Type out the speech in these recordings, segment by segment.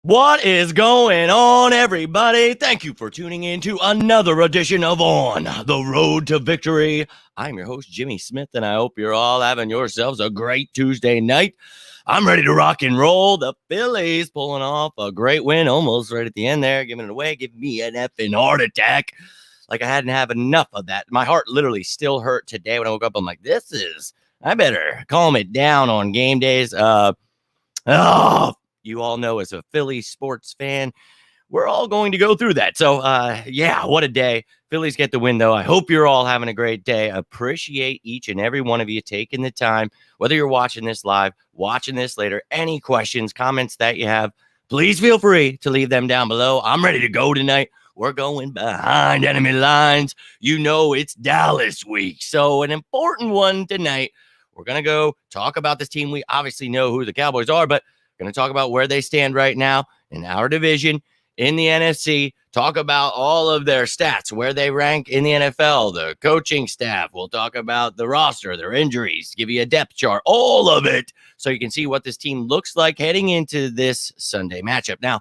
What is going on, everybody? Thank you for tuning in to another edition of On the Road to Victory. I'm your host, Jimmy Smith, and I hope you're all having yourselves a great Tuesday night. I'm ready to rock and roll. The Phillies pulling off a great win almost right at the end there, giving it away. Give me an effing heart attack. Like I hadn't have enough of that. My heart literally still hurt today when I woke up. I'm like, I better calm it down on game days. You all know as a Philly sports fan, we're all going to go through that. So, what a day. Phillies get the win, though. I hope you're all having a great day. Appreciate each and every one of you taking the time, whether you're watching this live, watching this later, any questions, comments that you have, please feel free to leave them down below. I'm ready to go tonight. We're going behind enemy lines. You know it's Dallas week. So an important one tonight. We're going to go talk about this team. We obviously know who the Cowboys are, but we're going to talk about where they stand right now in our division, in the NFC, talk about all of their stats, where they rank in the NFL, the coaching staff. We'll talk about the roster, their injuries, give you a depth chart, all of it, so you can see what this team looks like heading into this Sunday matchup. Now,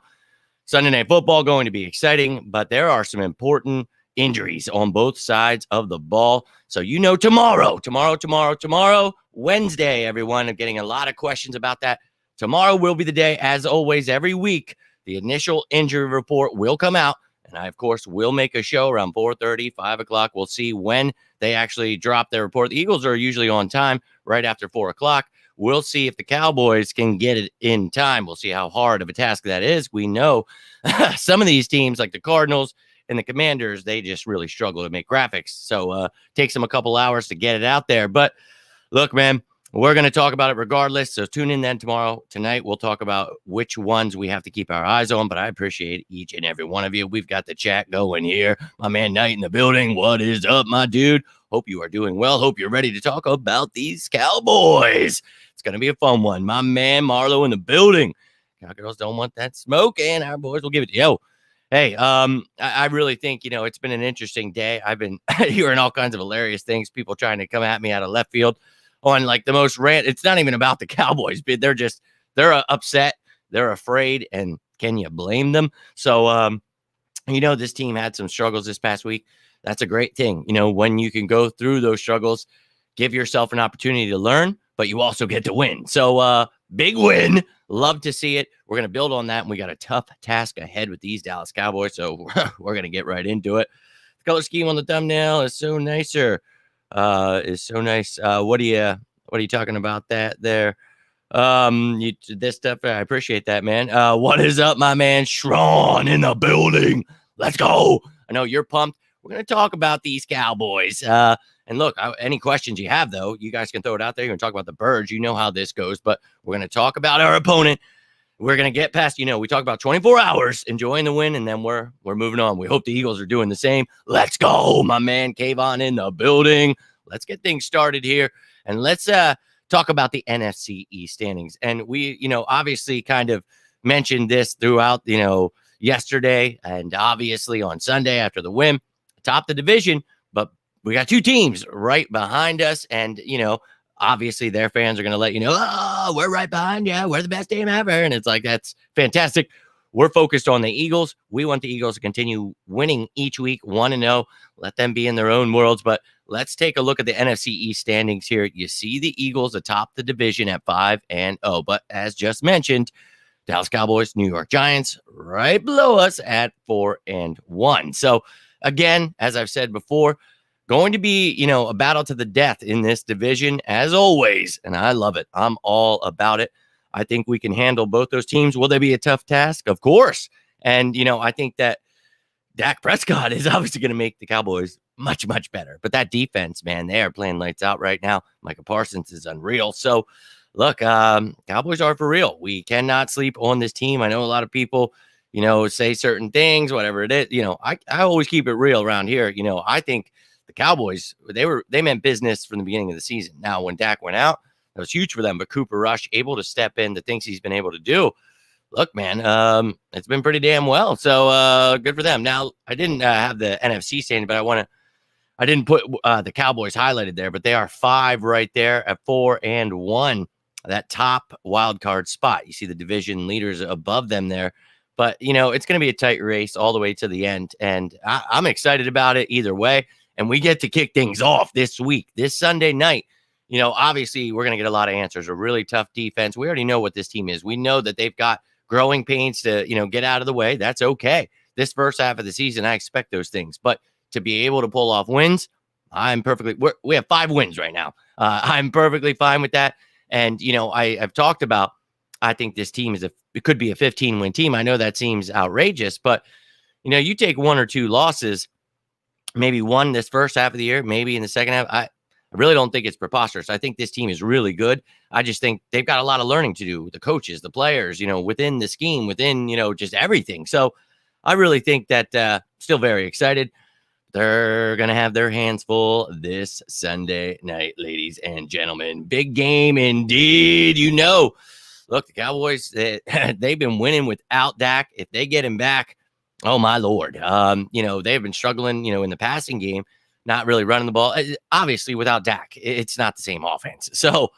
Sunday Night Football going to be exciting, but there are some important injuries on both sides of the ball. So tomorrow, Wednesday, everyone. I'm getting a lot of questions about that. Tomorrow will be the day, as always, every week. The initial injury report will come out, and I, of course, will make a show around 4:30, 5 o'clock. We'll see when they actually drop their report. The Eagles are usually on time right after 4 o'clock. We'll see if the Cowboys can get it in time. We'll see how hard of a task that is. We know some of these teams, like the Cardinals and the Commanders, they just really struggle to make graphics. So takes them a couple hours to get it out there. But look, man, we're going to talk about it regardless. So tune in then tomorrow. Tonight, we'll talk about which ones we have to keep our eyes on. But I appreciate each and every one of you. We've got the chat going here. My man Knight in the building. What is up, my dude? Hope you are doing well. Hope you're ready to talk about these Cowboys. It's going to be a fun one. My man Marlo in the building. Cowgirls don't want that smoke, and our boys will give it to you. Hey, I really think, it's been an interesting day. I've been hearing all kinds of hilarious things, people trying to come at me out of left field on like the most it's not even about the Cowboys, but they're upset, they're afraid, and can you blame them? So, this team had some struggles this past week. That's a great thing. When you can go through those struggles, give yourself an opportunity to learn, but you also get to win. So, big win. Love to see it. We're going to build on that, and we got a tough task ahead with these Dallas Cowboys, so we're going to get right into it. The color scheme on the thumbnail is so nicer. Is so nice. What are you talking about that there? This stuff, I appreciate that, man. What is up, my man? Shawn in the building. Let's go. I know you're pumped. We're going to talk about these Cowboys. And look, any questions you have, though, you guys can throw it out there. You're going to talk about the Birds. You know how this goes, but we're going to talk about our opponent. We're going to get past, we talk about 24 hours, enjoying the win, and then we're moving on. We hope the Eagles are doing the same. Let's go, my man Kayvon in the building. Let's get things started here, and let's talk about the NFC East standings. And we, obviously kind of mentioned this throughout, yesterday and obviously on Sunday after the win, top the division, but we got two teams right behind us, and, obviously their fans are going to let you know, oh, we're right behind you. We're the best team ever. And it's like, that's fantastic. We're focused on the Eagles. We want the Eagles to continue winning each week, 1-0. Let them be in their own worlds. But let's take a look at the NFC East standings here. You see the Eagles atop the division at 5-0. But as just mentioned, Dallas Cowboys, New York Giants right below us at 4-1. So again, as I've said before, going to be, a battle to the death in this division, as always, and I love it. I'm all about it. I think we can handle both those teams. Will they be a tough task? Of course. And, I think that Dak Prescott is obviously going to make the Cowboys much, much better. But that defense, man, they are playing lights out right now. Micah Parsons is unreal. So, look, Cowboys are for real. We cannot sleep on this team. I know a lot of people, say certain things, whatever it is. I always keep it real around here. I think the Cowboys, they meant business from the beginning of the season. Now, when Dak went out, that was huge for them. But Cooper Rush able to step in the things he's been able to do. Look, man, it's been pretty damn well. So good for them. Now, I didn't have the NFC standing, but I didn't put the Cowboys highlighted there, but they are 5 right there at 4-1. That top wild card spot. You see the division leaders above them there. But, it's going to be a tight race all the way to the end. And I'm excited about it either way. And we get to kick things off this week, this Sunday night. Obviously, we're going to get a lot of answers. A really tough defense. We already know what this team is. We know that they've got growing pains to, get out of the way. That's okay. This first half of the season, I expect those things. But to be able to pull off wins, we have 5 wins right now. I'm perfectly fine with that. And, I've talked about, I think this team it could be a 15-win team. I know that seems outrageous, but, you take 1 or 2 losses, maybe one this first half of the year, maybe in the second half. I really don't think it's preposterous. I think this team is really good. I just think they've got a lot of learning to do with the coaches, the players, within the scheme, within, just everything. So I really think that still very excited. They're going to have their hands full this Sunday night, ladies and gentlemen. Big game indeed. Look, the Cowboys, they've been winning without Dak. If they get him back, oh, my Lord. They've been struggling, in the passing game, not really running the ball. Obviously, without Dak, it's not the same offense. So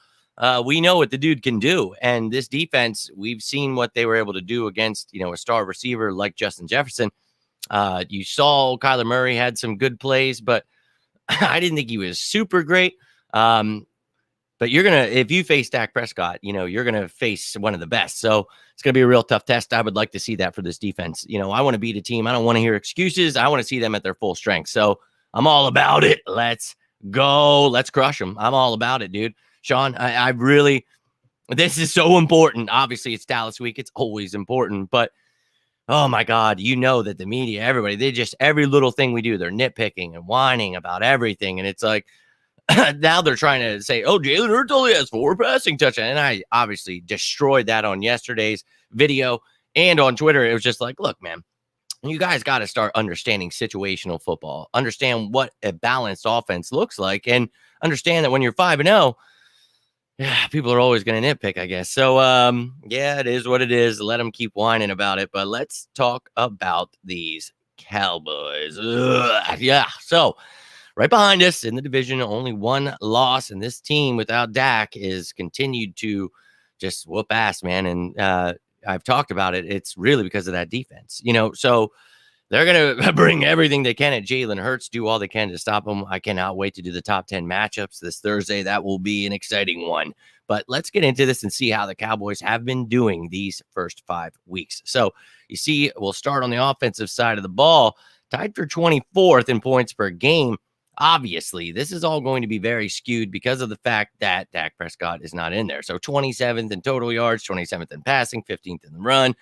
we know what the dude can do. And this defense, we've seen what they were able to do against, a star receiver like Justin Jefferson. You saw Kyler Murray had some good plays, but I didn't think he was super great. But if you face Dak Prescott, you're going to face one of the best. So it's going to be a real tough test. I would like to see that for this defense. I want to beat a team. I don't want to hear excuses. I want to see them at their full strength. So I'm all about it. Let's go. Let's crush them. I'm all about it, dude. Sean, I really, this is so important. Obviously, it's Dallas week. It's always important. But, oh, my God, that the media, everybody, every little thing we do, they're nitpicking and whining about everything. And it's like, now they're trying to say, oh, Jalen Hurts only has 4 passing touchdowns. And I obviously destroyed that on yesterday's video and on Twitter. It was just like, look, man, you guys got to start understanding situational football, understand what a balanced offense looks like, and understand that when you're 5-0, people are always going to nitpick, I guess. So, it is what it is. Let them keep whining about it. But let's talk about these Cowboys. So right behind us in the division, only 1 loss, and this team without Dak is continued to just whoop ass, man. And I've talked about it. It's really because of that defense, so they're going to bring everything they can at Jalen Hurts, do all they can to stop him. I cannot wait to do the top 10 matchups this Thursday. That will be an exciting one. But let's get into this and see how the Cowboys have been doing these first 5 weeks. So you see, we'll start on the offensive side of the ball, tied for 24th in points per game. Obviously, this is all going to be very skewed because of the fact that Dak Prescott is not in there. So 27th in total yards, 27th in passing, 15th in the run,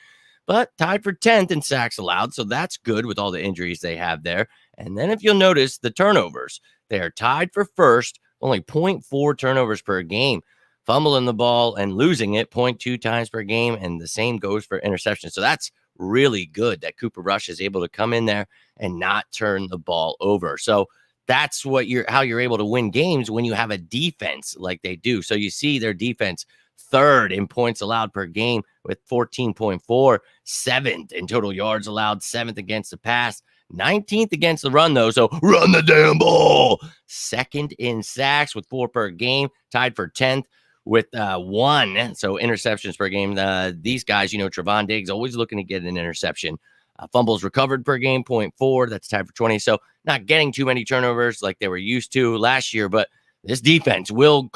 but tied for 10th in sacks allowed. So that's good with all the injuries they have there. And then if you'll notice the turnovers, they are tied for first, only 0.4 turnovers per game, fumbling the ball and losing it 0.2 times per game. And the same goes for interceptions. So that's really good that Cooper Rush is able to come in there and not turn the ball over. So that's how you're able to win games when you have a defense like they do. So you see their defense 3rd in points allowed per game with 14.4, 7th in total yards allowed, 7th against the pass, 19th against the run, though. So run the damn ball. 2nd in sacks with 4 per game, tied for 10th with 1. So interceptions per game. These guys, Trevon Diggs always looking to get an interception. Fumbles recovered per game, 0.4. That's tied for 20. So not getting too many turnovers like they were used to last year, but this defense will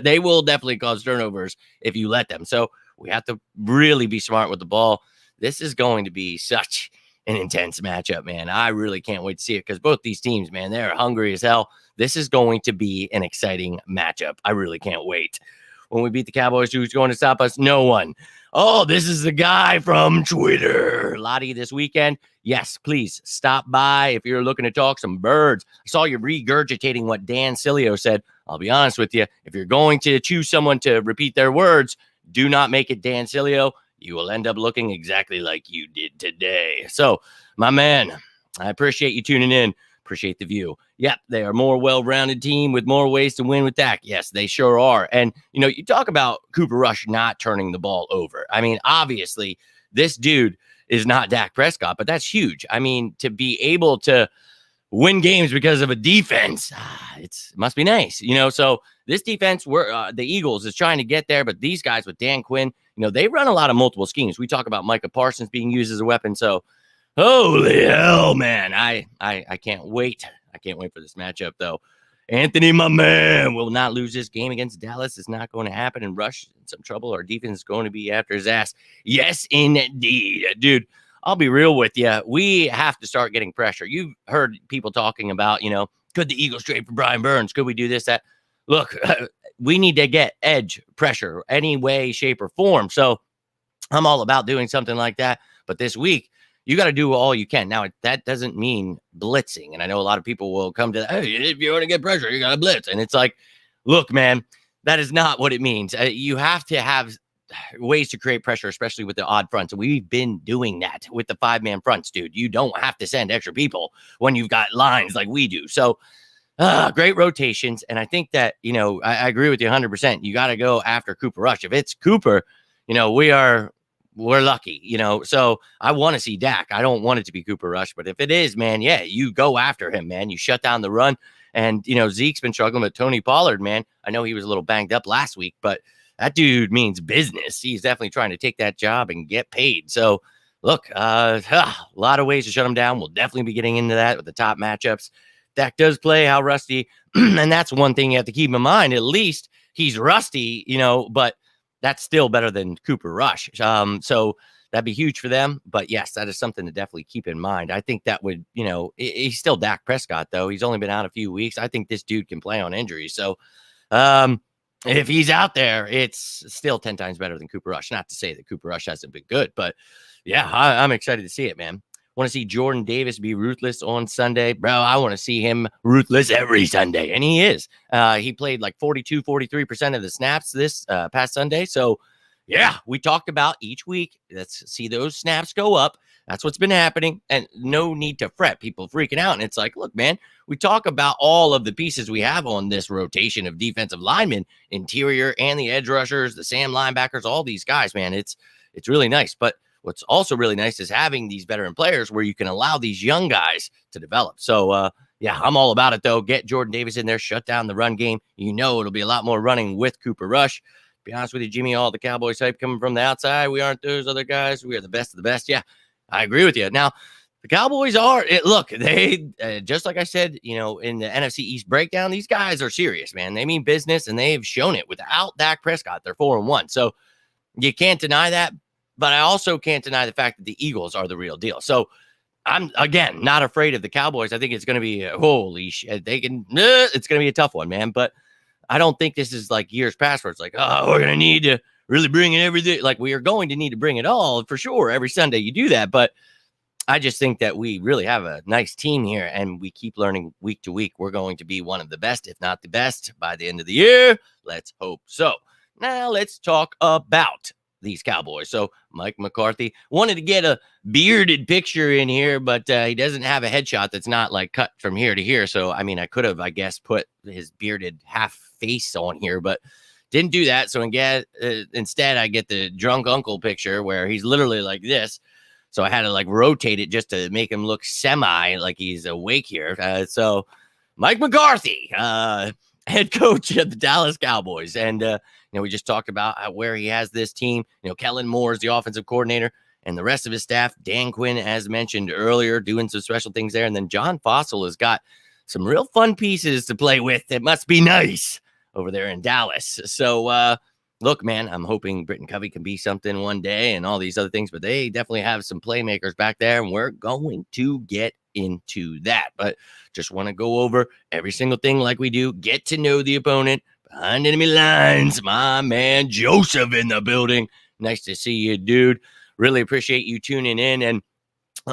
they will definitely cause turnovers if you let them. So we have to really be smart with the ball. This is going to be such an intense matchup, man. I really can't wait to see it because both these teams, man, they're hungry as hell. This is going to be an exciting matchup. I really can't wait. When we beat the Cowboys, who's going to stop us? No one. Oh, this is the guy from Twitter. Lottie this weekend. Yes, please stop by if you're looking to talk some birds. I saw you regurgitating what Dan Sileo said. I'll be honest with you. If you're going to choose someone to repeat their words, do not make it Dan Sileo. You will end up looking exactly like you did today. So, my man, I appreciate you tuning in. Appreciate the view. Yep, they are a more well-rounded team with more ways to win with Dak. Yes, they sure are. And, you talk about Cooper Rush not turning the ball over. I mean, obviously, this dude is not Dak Prescott, but that's huge. I mean, to be able to win games because of a defense. It must be nice, So this defense, the Eagles is trying to get there, but these guys with Dan Quinn, they run a lot of multiple schemes. We talk about Micah Parsons being used as a weapon. So holy hell, man. I can't wait. I can't wait for this matchup, though. Anthony, my man, will not lose this game against Dallas. It's not going to happen. And Rush in some trouble. Our defense is going to be after his ass. Yes, indeed. Dude, I'll be real with you. We have to start getting pressure. You've heard people talking about, could the Eagles trade for Brian Burns? Could we do this, that? Look, we need to get edge pressure any way, shape, or form. So I'm all about doing something like that. But this week, you got to do all you can. Now, that doesn't mean blitzing. And I know a lot of people will come to that. Hey, if you want to get pressure, you got to blitz. And it's like, look, man, that is not what it means. You have to have ways to create pressure, especially with the odd fronts. And we've been doing that with the 5-man fronts, dude. You don't have to send extra people when you've got lines like we do. So great rotations. And I think that, I agree with you 100%. You got to go after Cooper Rush. If it's Cooper, we're lucky, so I want to see Dak. I don't want it to be Cooper Rush, but if it is, man, yeah, you go after him, man. You shut down the run. And, Zeke's been struggling with Tony Pollard, man. I know he was a little banged up last week, but that dude means business. He's definitely trying to take that job and get paid. So, look, a lot of ways to shut him down. We'll definitely be getting into that with the top matchups. Dak does play, how rusty. And that's one thing you have to keep in mind. At least he's rusty, but that's still better than Cooper Rush. So that'd be huge for them. But yes, that is something to definitely keep in mind. I think that would, he's still Dak Prescott, though. He's only been out a few weeks. I think this dude can play on injuries. So if he's out there, it's still 10 times better than Cooper Rush. Not to say that Cooper Rush hasn't been good, but yeah, I'm excited to see it, man. Want to see Jordan Davis be ruthless on Sunday. Bro, I want to see him ruthless every Sunday. And he is. He played like 43% of the snaps this past Sunday. So, yeah, we talked about each week. Let's see those snaps go up. That's what's been happening. And no need to fret. People freaking out. And it's like, look, man, we talk about all of the pieces we have on this rotation of defensive linemen, interior and the edge rushers, the Sam linebackers, all these guys, man. It's really nice. But what's also really nice is having these veteran players where you can allow these young guys to develop. So, yeah, I'm all about it, though. Get Jordan Davis in there, shut down the run game. It'll be a lot more running with Cooper Rush. Be honest with you, Jimmy, all the Cowboys hype coming from the outside. We aren't those other guys. We are the best of the best. Yeah, I agree with you. Now, the Cowboys look, they, just like I said, in the NFC East breakdown, these guys are serious, man. They mean business, and they've shown it. Without Dak Prescott, they're 4-1. So you can't deny that. But I also can't deny the fact that the Eagles are the real deal. So I'm, again, not afraid of the Cowboys. I think it's going to be, holy shit, it's going to be a tough one, man. But I don't think this is like years past where it's like, oh, we're going to need to really bring in everything. Like, we are going to need to bring it all for sure. Every Sunday you do that. But I just think that we really have a nice team here, and we keep learning week to week. We're going to be one of the best, if not the best, by the end of the year. Let's hope so. Now let's talk about these Cowboys. So Mike McCarthy wanted to get a bearded picture in here, but he doesn't have a headshot that's not like cut from here to here. So, I mean, I could have, I guess, put his bearded half face on here, but didn't do that. So instead, I get the drunk uncle picture where he's literally like this. So I had to like rotate it just to make him look semi like he's awake here. So Mike McCarthy, head coach of the Dallas Cowboys. And, we just talked about where he has this team. Kellen Moore is the offensive coordinator, and the rest of his staff, Dan Quinn, as mentioned earlier, doing some special things there. And then John Fossil has got some real fun pieces to play with. It must be nice over there in Dallas. So, look, man, I'm hoping Britton Covey can be something one day and all these other things, but they definitely have some playmakers back there, and we're going to get into that. But just want to go over every single thing like we do. Get to know the opponent. Behind enemy lines, my man Joseph in the building. Nice to see you, dude. Really appreciate you tuning in, and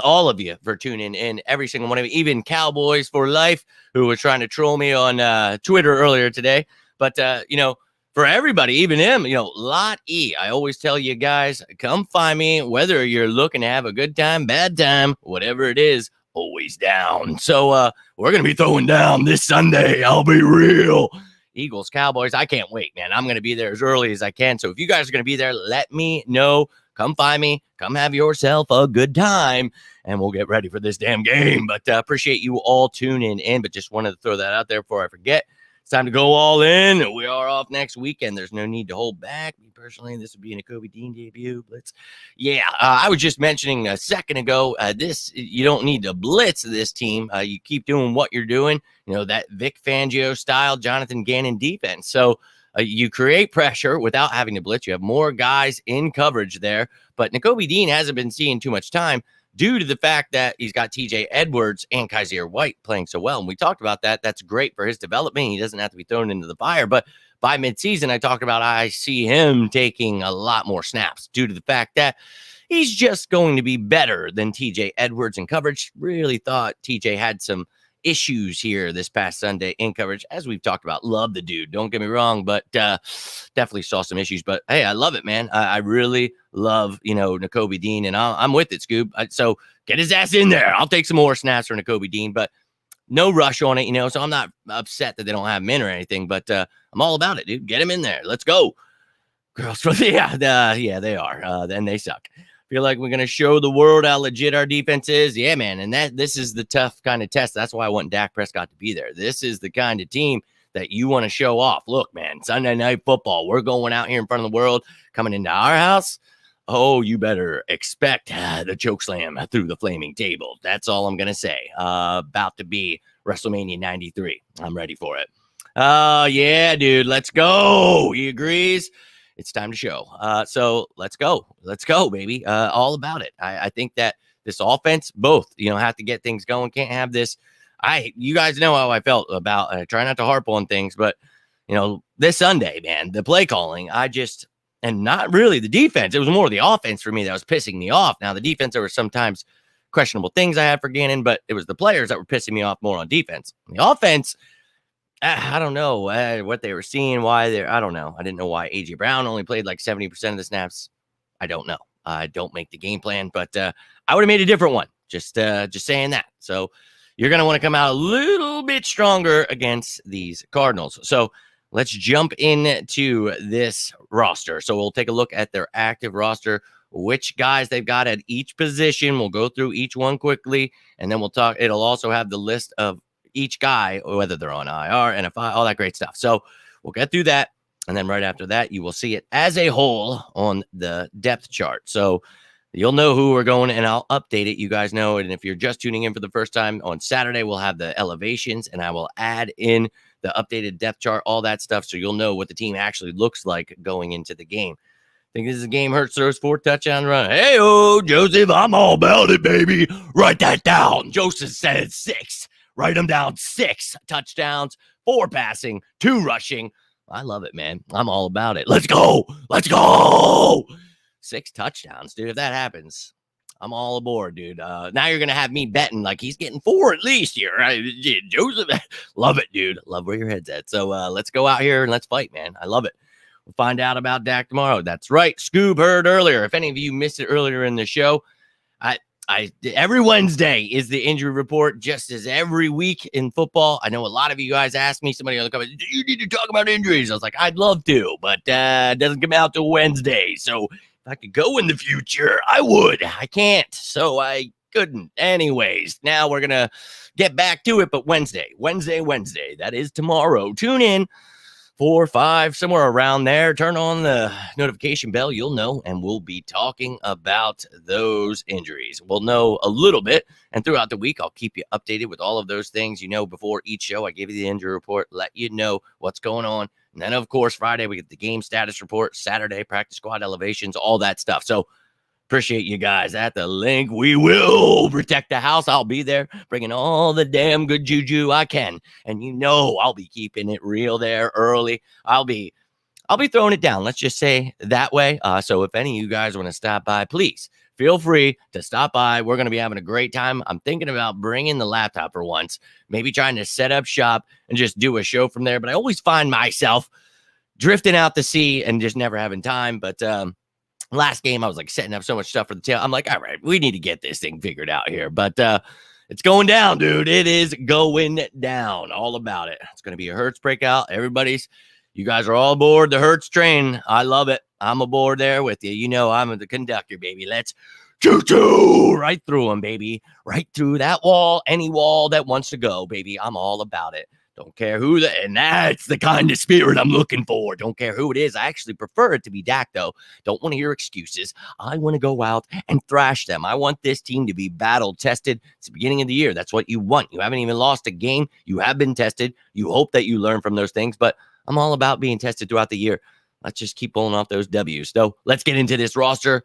all of you for tuning in. Every single one of you, even Cowboys for Life, who were trying to troll me on Twitter earlier today. But, for everybody, even him, Lot E. I always tell you guys, come find me, whether you're looking to have a good time, bad time, whatever it is, always down. So we're going to be throwing down this Sunday. I'll be real. Eagles, Cowboys. I can't wait, man. I'm going to be there as early as I can. So if you guys are going to be there, let me know. come find me, come have yourself a good time, and we'll get ready for this damn game. But appreciate you all tuning in. But just wanted to throw that out there before I forget. It's time to go all in. We are off next weekend. There's no need to hold back. Me personally, this would be a Nakobe Dean debut blitz. Yeah, I was just mentioning a second ago, you don't need to blitz this team. You keep doing what you're doing, that Vic Fangio style, Jonathan Gannon defense. So you create pressure without having to blitz. You have more guys in coverage there. But Nakobe Dean hasn't been seeing too much time due to the fact that he's got TJ Edwards and Kaiser White playing so well. And we talked about that. That's great for his development. He doesn't have to be thrown into the fire. But by midseason, I talked about I see him taking a lot more snaps due to the fact that he's just going to be better than TJ Edwards in coverage. Really thought TJ had some issues here this past Sunday in coverage, as we've talked about. Love the dude, don't get me wrong, but definitely saw some issues. But hey, I love it, man. I really love Nakobe Dean, and I'm with it, Scoob. So get his ass in there. I'll take some more snaps for Nakobe Dean, but no rush on it, so I'm not upset that they don't have him in or anything, but I'm all about it, dude. Get him in there. Let's go. Girls, yeah, they are. Then they suck. Feel like we're going to show the world how legit our defense is. Yeah, man. And this is the tough kind of test. That's why I want Dak Prescott to be there. This is the kind of team that you want to show off. Look, man, Sunday Night Football. We're going out here in front of the world, coming into our house. Oh, you better expect the choke slam through the flaming table. That's all I'm going to say. About to be WrestleMania 93. I'm ready for it. Yeah, dude. Let's go. He agrees. It's time to show. So let's go. Let's go, baby. All about it. I think that this offense, both, have to get things going. Can't have this. You guys know how I felt about, I try not to harp on things, but, this Sunday, man, the play calling, and not really the defense. It was more the offense for me that was pissing me off. Now, the defense, there were sometimes questionable things I had for Gannon, but it was the players that were pissing me off more on defense. The offense, I don't know what they were seeing, I don't know. I didn't know why A.J. Brown only played like 70% of the snaps. I don't know. I don't make the game plan, but I would have made a different one. Just saying that. So you're going to want to come out a little bit stronger against these Cardinals. So let's jump into this roster. So we'll take a look at their active roster, which guys they've got at each position. We'll go through each one quickly, and then we'll talk. It'll also have the list of each guy, whether they're on IR, NFI, all that great stuff. So we'll get through that. And then right after that, you will see it as a whole on the depth chart. So you'll know who we're going, and I'll update it. You guys know it. And if you're just tuning in for the first time, on Saturday, we'll have the elevations, and I will add in the updated depth chart, all that stuff. So you'll know what the team actually looks like going into the game. I think this is a game Hurts throws 4 touchdown run. Hey-oh, Joseph, I'm all about it, baby. Write that down. Joseph said 6. Write them down. 6 touchdowns, 4 passing, 2 rushing. I love it, man. I'm all about it. Let's go. Let's go. 6 touchdowns, dude. If that happens, I'm all aboard, dude. Now you're going to have me betting like he's getting 4 at least here. Right? Joseph, love it, dude. Love where your head's at. So let's go out here and let's fight, man. I love it. We'll find out about Dak tomorrow. That's right. Scoob heard earlier. If any of you missed it earlier in the show, every Wednesday is the injury report, just as every week in football. I know a lot of you guys ask me, somebody on the comments, do you need to talk about injuries? I was like, I'd love to, but it doesn't come out till Wednesday. So if I could go in the future, I would. I can't, so I couldn't. Anyways, now we're going to get back to it, but Wednesday, that is tomorrow. Tune in. 4 or 5, somewhere around there. Turn on the notification bell. You'll know, and we'll be talking about those injuries. We'll know a little bit, and throughout the week, I'll keep you updated with all of those things. Before each show, I give you the injury report, let you know what's going on. And then, of course, Friday, we get the game status report. Saturday, practice squad elevations, all that stuff. So appreciate you guys at the link. We will protect the house. I'll be there bringing all the damn good juju I can. And I'll be keeping it real there early. I'll be throwing it down. Let's just say that way. So if any of you guys want to stop by, please feel free to stop by. We're going to be having a great time. I'm thinking about bringing the laptop for once, maybe trying to set up shop and just do a show from there. But I always find myself drifting out to sea and just never having time. But, last game, I was like setting up so much stuff for the tail. I'm like, all right, we need to get this thing figured out here. But it's going down, dude. It is going down. All about it. It's going to be a Hurts breakout. You guys are all aboard the Hurts train. I love it. I'm aboard there with you. You know, I'm the conductor, baby. Let's choo-choo right through them, baby. Right through that wall, any wall that wants to go, baby. I'm all about it. Don't care who and that's the kind of spirit I'm looking for. Don't care who it is. I actually prefer it to be Dak, though. Don't want to hear excuses. I want to go out and thrash them. I want this team to be battle tested. It's the beginning of the year. That's what you want. You haven't even lost a game. You have been tested. You hope that you learn from those things, but I'm all about being tested throughout the year. Let's just keep pulling off those W's. So let's get into this roster.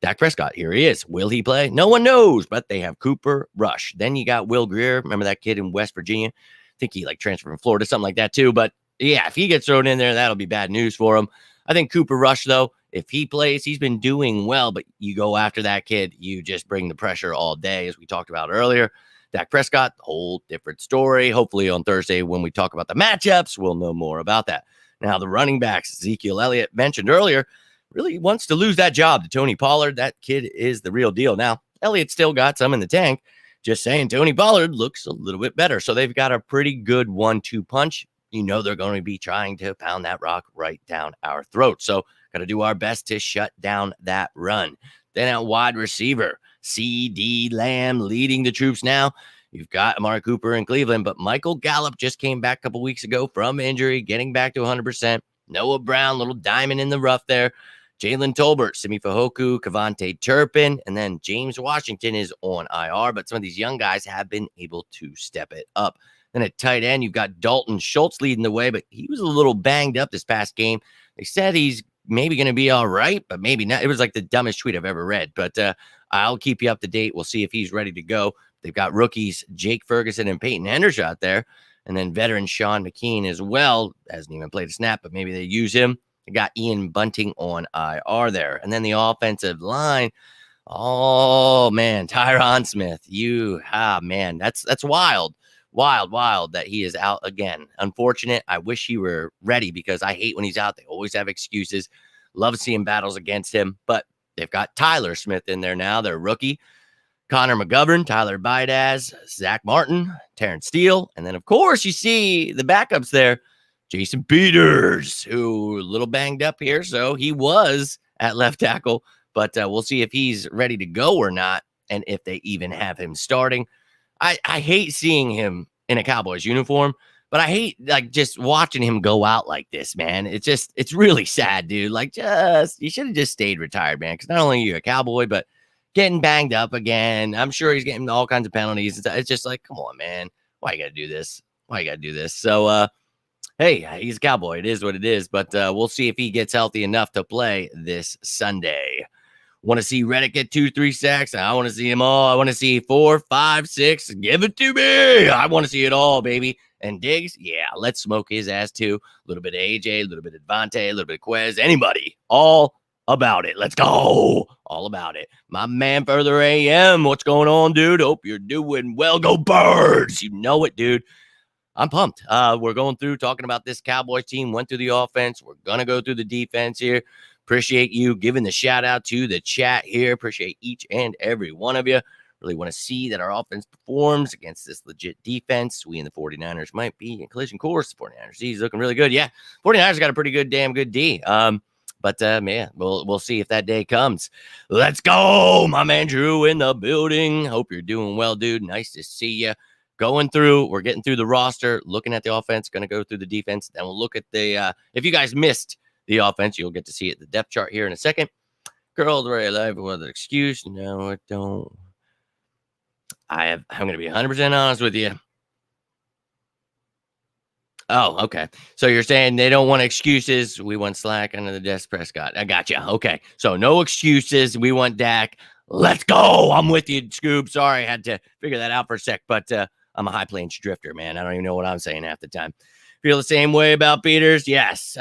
Dak Prescott, here he is. Will he play? No one knows, but they have Cooper Rush. Then you got Will Grier. Remember that kid in West Virginia? I think he transferred from Florida, something like that too. But yeah, if he gets thrown in there, that'll be bad news for him. I think Cooper Rush, though, if he plays, he's been doing well, but you go after that kid, you just bring the pressure all day, as we talked about earlier. Dak Prescott, whole different story. Hopefully on Thursday when we talk about the matchups, we'll know more about that. Now, the running backs, Ezekiel Elliott mentioned earlier, really wants to lose that job to Tony Pollard. That kid is the real deal. Now, Elliott still got some in the tank. Just saying, Tony Pollard looks a little bit better. So they've got a pretty good 1-2 punch. You know they're going to be trying to pound that rock right down our throat. So got to do our best to shut down that run. Then at wide receiver, CeeDee Lamb leading the troops now. You've got Amari Cooper in Cleveland, but Michael Gallup just came back a couple weeks ago from injury, getting back to 100%. Noah Brown, little diamond in the rough there. Jalen Tolbert, Simi Fehoko, Kavontae Turpin, and then James Washington is on IR, but some of these young guys have been able to step it up. Then at tight end, you've got Dalton Schultz leading the way, but he was a little banged up this past game. They said he's maybe going to be all right, but maybe not. It was like the dumbest tweet I've ever read, but I'll keep you up to date. We'll see if he's ready to go. They've got rookies Jake Ferguson and Peyton Hendershot there, and then veteran Sean McKean as well. Hasn't even played a snap, but maybe they use him. They got Ian Bunting on IR there. And then the offensive line. Oh, man. Tyron Smith. Man, that's wild. Wild that he is out again. Unfortunate. I wish he were ready because I hate when he's out. They always have excuses. Love seeing battles against him. But they've got Tyler Smith in there now. Their rookie. Connor McGovern, Tyler Bidaz, Zach Martin, Terrence Steele. And then, of course, you see the backups there. Jason Peters, who a little banged up here, so he was at left tackle, but we'll see if he's ready to go or not, and if they even have him starting. I hate seeing him in a Cowboys uniform, but I hate just watching him go out like this, man. It's really sad, dude. You should have just stayed retired, man, because not only are you a Cowboy, but getting banged up again. I'm sure he's getting all kinds of penalties. It's just like, come on, man. Why you got to do this? So, hey, he's a Cowboy. It is what it is, but we'll see if he gets healthy enough to play this Sunday. Want to see Reddick get 2-3 sacks? I want to see them all. I want to see 4, 5, 6. Give it to me. I want to see it all, baby. And Diggs, yeah, let's smoke his ass too. A little bit of AJ, a little bit of Devontae, a little bit of Quez, anybody. All about it. Let's go. All about it. My man, Further AM, what's going on, dude? Hope you're doing well. Go Birds. You know it, dude. I'm pumped. We're going through talking about this Cowboys team, went through the offense. We're going to go through the defense here. Appreciate you giving the shout out to the chat here. Appreciate each and every one of you. Really want to see that our offense performs against this legit defense. We and the 49ers might be in collision course. The 49ers, he's looking really good. Yeah, 49ers got a pretty good, damn good D. But man, we'll see if that day comes. Let's go, my man Drew in the building. Hope you're doing well, dude. Nice to see you. We're getting through the roster, looking at the offense, going to go through the defense. Then we'll look at the, if you guys missed the offense, you'll get to see it, the depth chart here in a second. Girls very alive with an excuse. No, I don't. I'm going to be 100% honest with you. Oh, okay. So you're saying they don't want excuses. We want Slack under the desk, Prescott. I got you. Okay. So no excuses. We want Dak. Let's go. I'm with you, Scoob. Sorry, I had to figure that out for a sec, but I'm a high plains drifter, man. I don't even know what I'm saying half the time. Feel the same way about Peters? Yes.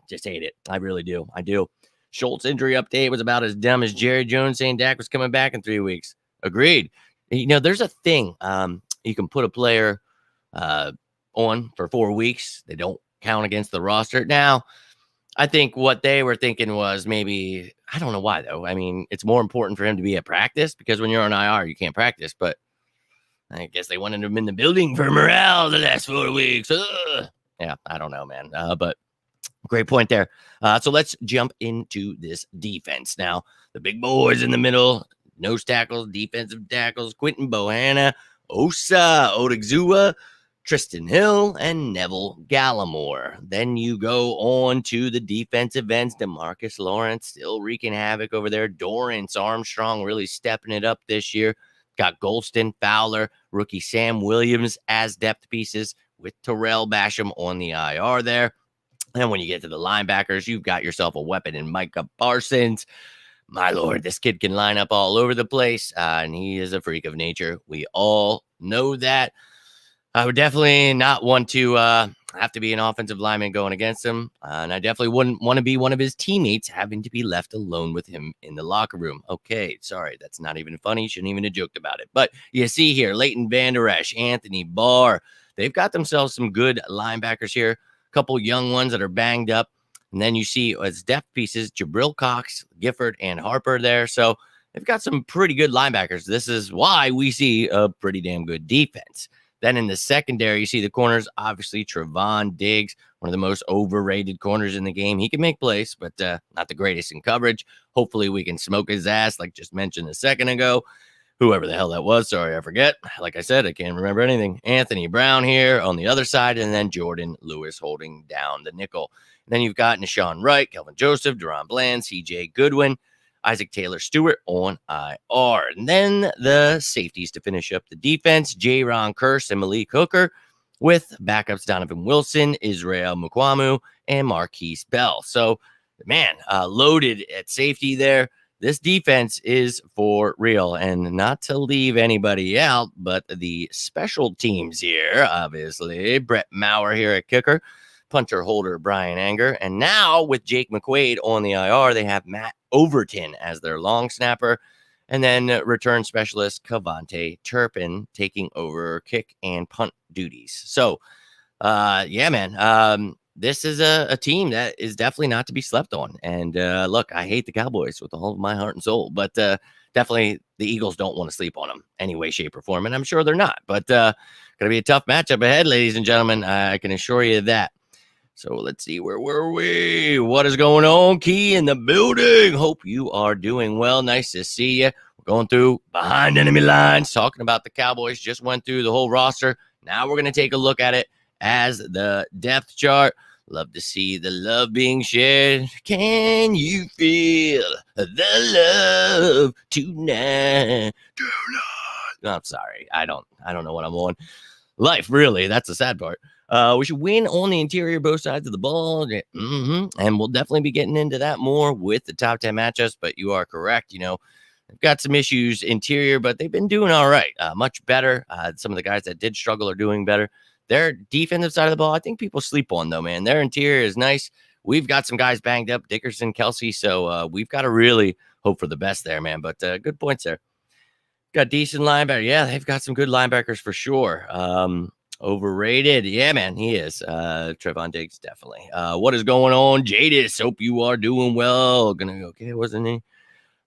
Just hate it. I really do. I do. Schultz injury update was about as dumb as Jerry Jones saying Dak was coming back in 3 weeks. Agreed. You know, there's a thing. You can put a player on for 4 weeks. They don't count against the roster. Now, I think what they were thinking was maybe, I don't know why, though. I mean, it's more important for him to be at practice because when you're on IR, you can't practice. But I guess they wanted him in the building for morale the last 4 weeks. Ugh. Yeah, I don't know, man. But Great point there. So let's jump into this defense now. The big boys in the middle, nose tackles, defensive tackles, Quentin Bohanna, Osa Odigzua, Tristan Hill, and Neville Gallimore. Then you go on to the defensive ends. DeMarcus Lawrence still wreaking havoc over there. Dorrance Armstrong really stepping it up this year. Got Golston, Fowler, rookie Sam Williams as depth pieces with Terrell Basham on the IR there. And when you get to the linebackers, you've got yourself a weapon in Micah Parsons. My Lord, this kid can line up all over the place, and he is a freak of nature. We all know that. I would definitely not want to have to be an offensive lineman going against him, and I definitely wouldn't want to be one of his teammates having to be left alone with him in the locker room. Okay, sorry, that's not even funny. Shouldn't even have joked about it. But you see here, Leighton Vander Esch, Anthony Barr, they've got themselves some good linebackers here. Couple young ones that are banged up. And then you see as depth pieces, Jabril Cox, Gifford, and Harper there. So they've got some pretty good linebackers. This is why we see a pretty damn good defense. Then in the secondary, you see the corners, obviously Trevon Diggs, one of the most overrated corners in the game. He can make plays, but not the greatest in coverage. Hopefully we can smoke his ass, like just mentioned a second ago. Whoever the hell that was. Sorry, I forget. Like I said, I can't remember anything. Anthony Brown here on the other side, and then Jordan Lewis holding down the nickel. And then you've got Nashawn Wright, Kelvin Joseph, Deron Bland, CJ Goodwin, Isaac Taylor Stewart on IR. And then the safeties to finish up the defense, J-Ron Kearse and Malik Hooker, with backups Donovan Wilson, Israel Mukwamu, and Marquise Bell. So, man, loaded at safety there. This defense is for real, and not to leave anybody out, but the special teams here, obviously. Brett Maurer here at kicker, punter holder Brian Anger, and now with Jake McQuaid on the IR, they have Matt Overton as their long snapper, and then return specialist Cavante Turpin taking over kick and punt duties. So, yeah, man. This is a team that is definitely not to be slept on. And look, I hate the Cowboys with all of my heart and soul, but definitely the Eagles don't want to sleep on them any way, shape, or form. And I'm sure they're not. But going to be a tough matchup ahead, ladies and gentlemen. I can assure you that. So let's see, where were we? What is going on? Key in the building. Hope you are doing well. Nice to see you. We're going through behind enemy lines, talking about the Cowboys. Just went through the whole roster. Now we're going to take a look at it as the depth chart. Love to see the love being shared. Can you feel the love tonight? No, I'm sorry. I don't know what I'm on. Life, really. That's the sad part. We should win on the interior, both sides of the ball. And we'll definitely be getting into that more with the top 10 matchups. But you are correct. You know, they've got some issues interior, but they've been doing all right. Much better. Some of the guys that did struggle are doing better. Their defensive side of the ball, I think people sleep on, though, man. Their interior is nice. We've got some guys banged up, Dickerson, Kelsey. So we've got to really hope for the best there, man. But good points there. Got decent linebacker. Yeah, they've got some good linebackers for sure. Overrated. Yeah, man, he is. Trevon Diggs, definitely. What is going on? Jadis, hope you are doing well. Gonna go okay, wasn't he?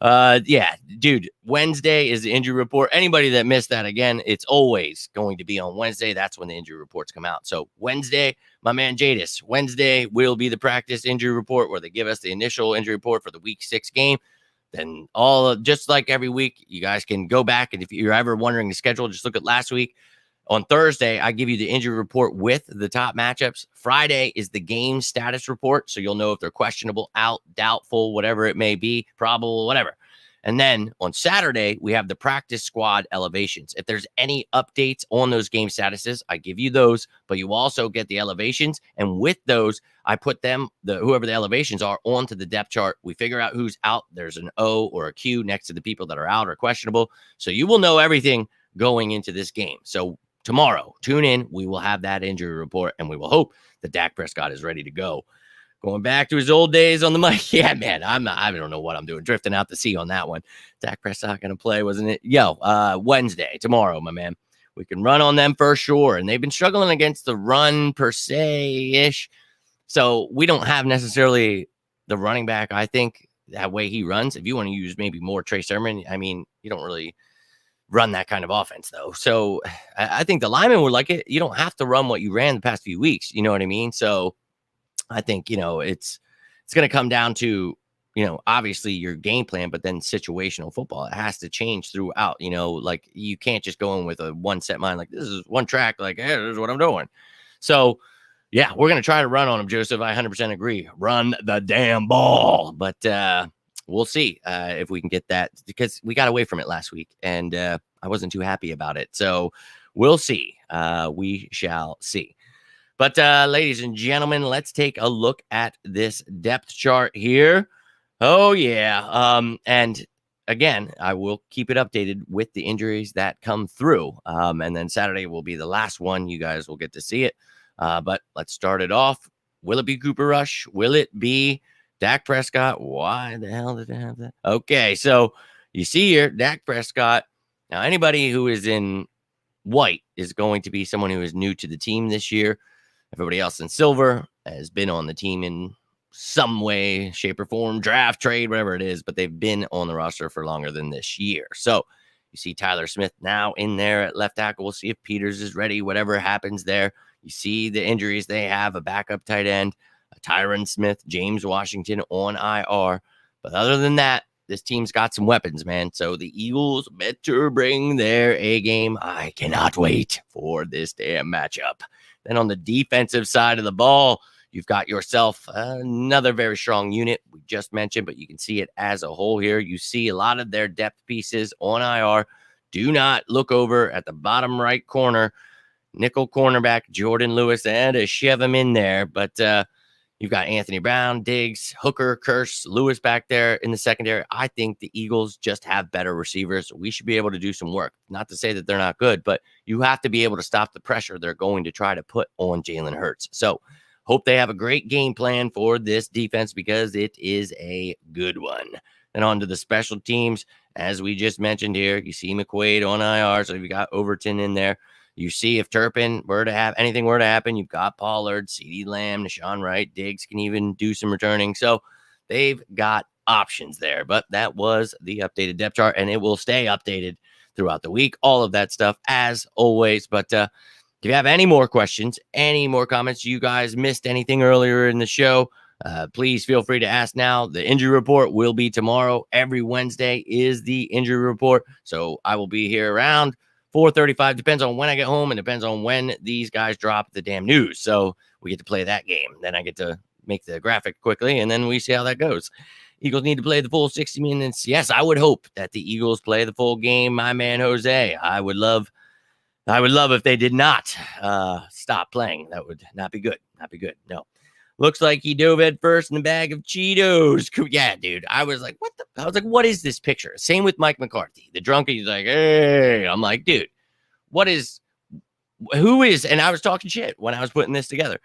Yeah, dude, Wednesday is the injury report. Anybody that missed that, again, it's always going to be on Wednesday. That's when the injury reports come out. So Wednesday, my man Jadis, Wednesday will be the practice injury report where they give us the initial injury report for the week 6 game. Then just like every week, you guys can go back. And if you're ever wondering the schedule, just look at last week. On Thursday, I give you the injury report with the top matchups. Friday is the game status report, so you'll know if they're questionable, out, doubtful, whatever it may be, probable, whatever. And then on Saturday, we have the practice squad elevations. If there's any updates on those game statuses, I give you those, but you also get the elevations. And with those, I put them, whoever the elevations are, onto the depth chart. We figure out who's out. There's an O or a Q next to the people that are out or questionable. So you will know everything going into this game. So tomorrow, tune in. We will have that injury report, and we will hope that Dak Prescott is ready to go. Going back to his old days on the mic. Yeah, man, I don't know what I'm doing. Drifting out to sea on that one. Dak Prescott going to play, wasn't it? Wednesday, tomorrow, my man. We can run on them for sure. And they've been struggling against the run per se-ish. So we don't have necessarily the running back, I think, that way he runs. If you want to use maybe more Trey Sermon, I mean, you don't really run that kind of offense, though. So I think the linemen would like it. You don't have to run what you ran the past few weeks. You know what I mean? So I think, it's going to come down to, obviously your game plan, but then situational football. It has to change throughout, like you can't just go in with a one set mind, like this is one track, like, hey, this is what I'm doing. So, yeah, we're going to try to run on him, Joseph. I 100% agree. Run the damn ball. But we'll see if we can get that, because we got away from it last week, and I wasn't too happy about it. So we'll see. We shall see. But ladies and gentlemen, let's take a look at this depth chart here. Oh, yeah. And again, I will keep it updated with the injuries that come through. And then Saturday will be the last one. You guys will get to see it. But let's start it off. Will it be Cooper Rush? Will it be Dak Prescott? Why the hell did they have that? Okay, so you see here, Dak Prescott. Now, anybody who is in white is going to be someone who is new to the team this year. Everybody else in silver has been on the team in some way, shape, or form, draft, trade, whatever it is, but they've been on the roster for longer than this year. So you see Tyler Smith now in there at left tackle. We'll see if Peters is ready, whatever happens there. You see the injuries they have, a backup tight end, a Tyron Smith, James Washington on IR. But other than that, this team's got some weapons, man. So the Eagles better bring their A game. I cannot wait for this damn matchup. Then on the defensive side of the ball, you've got yourself another very strong unit we just mentioned, but you can see it as a whole here. You see a lot of their depth pieces on IR. Do not look over at the bottom right corner. Nickel cornerback Jordan Lewis, and to shove him in there. But you've got Anthony Brown, Diggs, Hooker, Curse, Lewis back there in the secondary. I think the Eagles just have better receivers. We should be able to do some work. Not to say that they're not good, but you have to be able to stop the pressure they're going to try to put on Jalen Hurts. So hope they have a great game plan for this defense, because it is a good one. And on to the special teams. As we just mentioned here, you see McQuaid on IR, so you've got Overton in there. You see if Turpin were to have anything were to happen, you've got Pollard, CeeDee Lamb, Nashawn Wright, Diggs can even do some returning. So they've got options there. But that was the updated depth chart, and it will stay updated throughout the week. All of that stuff as always. But if you have any more questions, any more comments, you guys missed anything earlier in the show, please feel free to ask now. The injury report will be tomorrow. Every Wednesday is the injury report. So I will be here around 4:35, depends on when I get home, and depends on when these guys drop the damn news. So we get to play that game. Then I get to make the graphic quickly, and then we see how that goes. Eagles need to play the full 60 minutes. Yes, I would hope that the Eagles play the full game, my man Jose. I would love if they did not stop playing. That would not be good. Not be good. No. Looks like he dove head first in a bag of Cheetos. Yeah, dude. I was like, what is this picture? Same with Mike McCarthy. The drunk, he's like, hey. I'm like, dude, who is, and I was talking shit when I was putting this together.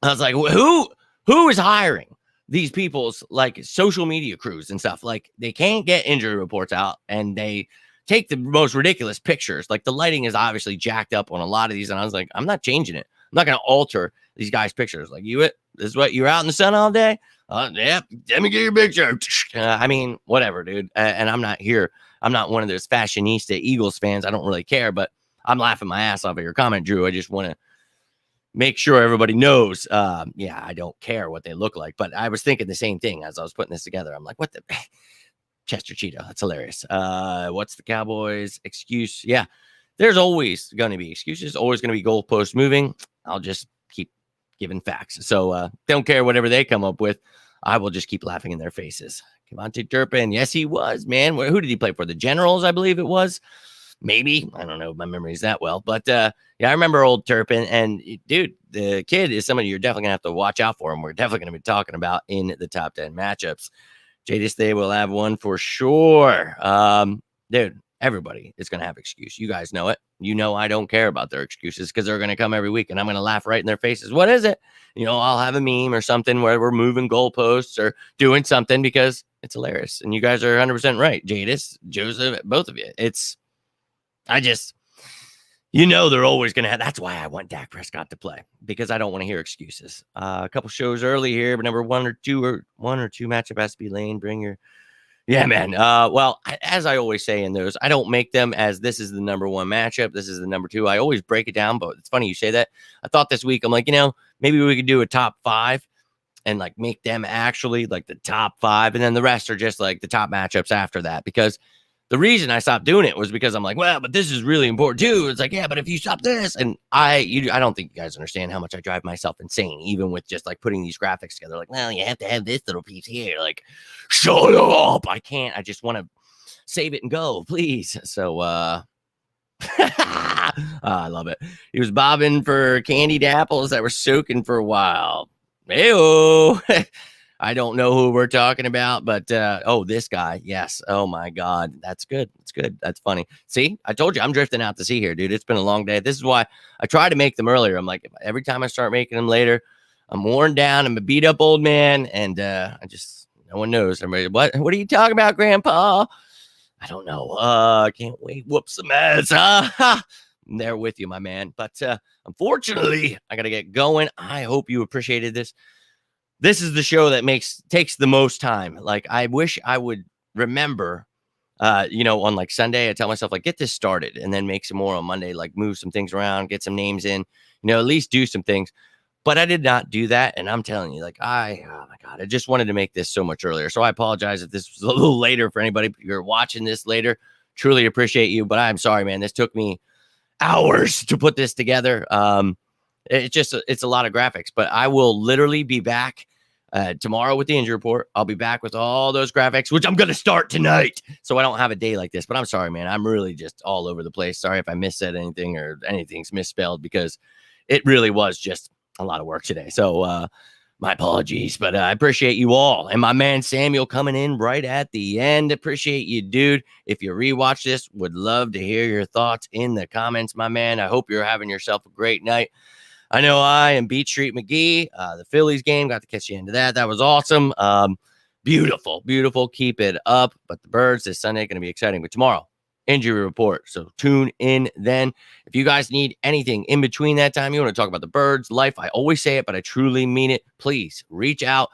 I was like, who is hiring these people's like social media crews and stuff? Like, they can't get injury reports out, and they take the most ridiculous pictures. Like, the lighting is obviously jacked up on a lot of these. And I was like, I'm not changing it. I'm not going to alter these guys' pictures. Like, this is what you're out in the sun all day? Yeah, let me get your picture. I mean, whatever, dude. And I'm not here. I'm not one of those fashionista Eagles fans. I don't really care, but I'm laughing my ass off at your comment, Drew. I just want to make sure everybody knows. Yeah, I don't care what they look like, but I was thinking the same thing as I was putting this together. I'm like, what the Chester Cheetah? That's hilarious. What's the Cowboys excuse? Yeah, there's always going to be excuses. Always going to be goalposts moving. I'll just keep giving facts. So don't care whatever they come up with. I will just keep laughing in their faces. Devontae Turpin. Yes, he was, man. Who did he play for? The Generals, I believe it was. Maybe. I don't know. My memory's that well. But yeah, I remember old Turpin. And dude, the kid is somebody you're definitely going to have to watch out for him. We're definitely going to be talking about in the top 10 matchups. Jadis, they will have one for sure. Dude, everybody is going to have excuse. You guys know it. You know I don't care about their excuses, because they're going to come every week, and I'm going to laugh right in their faces. What is it? I'll have a meme or something where we're moving goalposts or doing something, because it's hilarious. And you guys are 100% right. Jadis, Joseph, both of you. They're always going to have. That's why I want Dak Prescott to play, because I don't want to hear excuses. A couple shows early here, but number one or two matchup has to be Lane. Bring your Yeah, man. Well, as I always say in those, I don't make them as this is the number one matchup. This is the number two. I always break it down, but it's funny you say that. I thought this week, I'm like, maybe we could do a top five and like make them actually like the top five. And then the rest are just like the top matchups after that. Because the reason I stopped doing it was because I'm like, well, but this is really important too. It's like, yeah, but if you stop this, and I don't think you guys understand how much I drive myself insane, even with just like putting these graphics together. Like, well, you have to have this little piece here. Like, shut up. I can't. I just want to save it and go, please. So, I love it. He was bobbing for candied apples that were soaking for a while. Hey-o. I don't know who we're talking about, but this guy. Yes. Oh my God. That's good. It's good. That's funny. See, I told you I'm drifting out to sea here, dude. It's been a long day. This is why I try to make them earlier. I'm like, every time I start making them later, I'm worn down. I'm a beat up old man. And no one knows. Everybody, what are you talking about, Grandpa? I don't know. I can't wait. Whoops some ass. I'm there with you, my man. But unfortunately, I got to get going. I hope you appreciated this. This is the show that takes the most time. Like, I wish I would remember, on like Sunday, I tell myself, like, get this started and then make some more on Monday, like move some things around, get some names in, at least do some things. But I did not do that. And I'm telling you, like, oh my God, I just wanted to make this so much earlier. So I apologize if this was a little later for anybody. If you're watching this later, truly appreciate you. But I'm sorry, man. This took me hours to put this together. It's a lot of graphics, but I will literally be back tomorrow with the injury report. I'll be back with all those graphics, which I'm going to start tonight. So I don't have a day like this, but I'm sorry, man. I'm really just all over the place. Sorry if I missaid anything or anything's misspelled, because it really was just a lot of work today. So my apologies, but I appreciate you all. And my man Samuel coming in right at the end. Appreciate you, dude. If you rewatch this, would love to hear your thoughts in the comments, my man. I hope you're having yourself a great night. I know I am Beat Street McGee. The Phillies game, got to catch you into that. That was awesome. Beautiful, beautiful. Keep it up. But the Birds this Sunday going to be exciting. But tomorrow, injury report. So tune in then. If you guys need anything in between that time, you want to talk about the Birds, life, I always say it, but I truly mean it. Please reach out.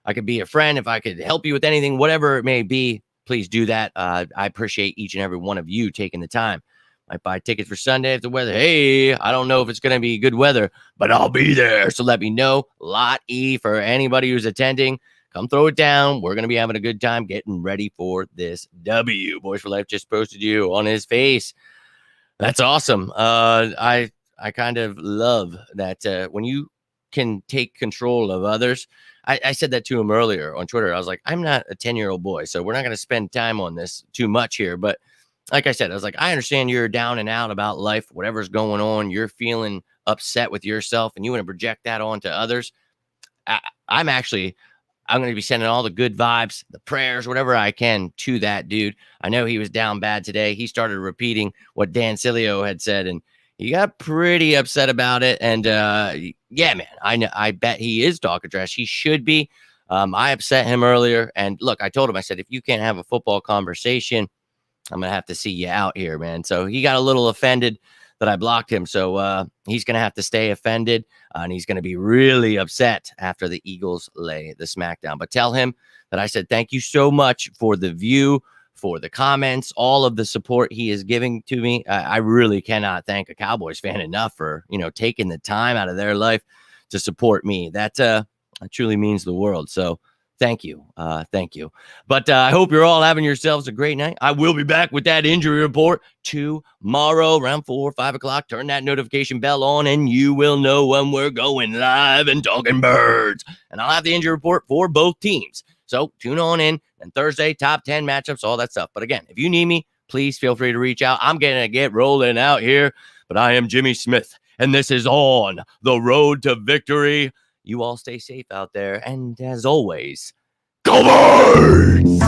I could be a friend. If I could help you with anything, whatever it may be, please do that. I appreciate each and every one of you taking the time. Might buy tickets for Sunday if the weather. Hey, I don't know if it's going to be good weather, but I'll be there. So let me know. Lot E for anybody who's attending. Come throw it down. We're going to be having a good time getting ready for this W. Boys for Life just posted you on his face. That's awesome. I kind of love that when you can take control of others. I said that to him earlier on Twitter. I was like, I'm not a 10-year-old boy, so we're not going to spend time on this too much here. But like I said, I was like, I understand you're down and out about life, whatever's going on. You're feeling upset with yourself and you want to project that onto others. I'm going to be sending all the good vibes, the prayers, whatever I can to that dude. I know he was down bad today. He started repeating what Dan Cilio had said, and he got pretty upset about it. And yeah, man, I bet he is talking trash. He should be. I upset him earlier. And look, I told him, I said, if you can't have a football conversation, I'm going to have to see you out here, man. So he got a little offended that I blocked him. So he's going to have to stay offended, and he's going to be really upset after the Eagles lay the smackdown. But tell him that I said thank you so much for the view, for the comments, all of the support he is giving to me. I really cannot thank a Cowboys fan enough for, taking the time out of their life to support me. That truly means the world. So thank you. Thank you. But I hope you're all having yourselves a great night. I will be back with that injury report tomorrow around 4 or 5 o'clock. Turn that notification bell on and you will know when we're going live and talking Birds. And I'll have the injury report for both teams. So tune on in. And Thursday, top 10 matchups, all that stuff. But again, if you need me, please feel free to reach out. I'm going to get rolling out here. But I am Jimmy Smith, and this is On the Road to Victory. You all stay safe out there. And as always, Cowboys!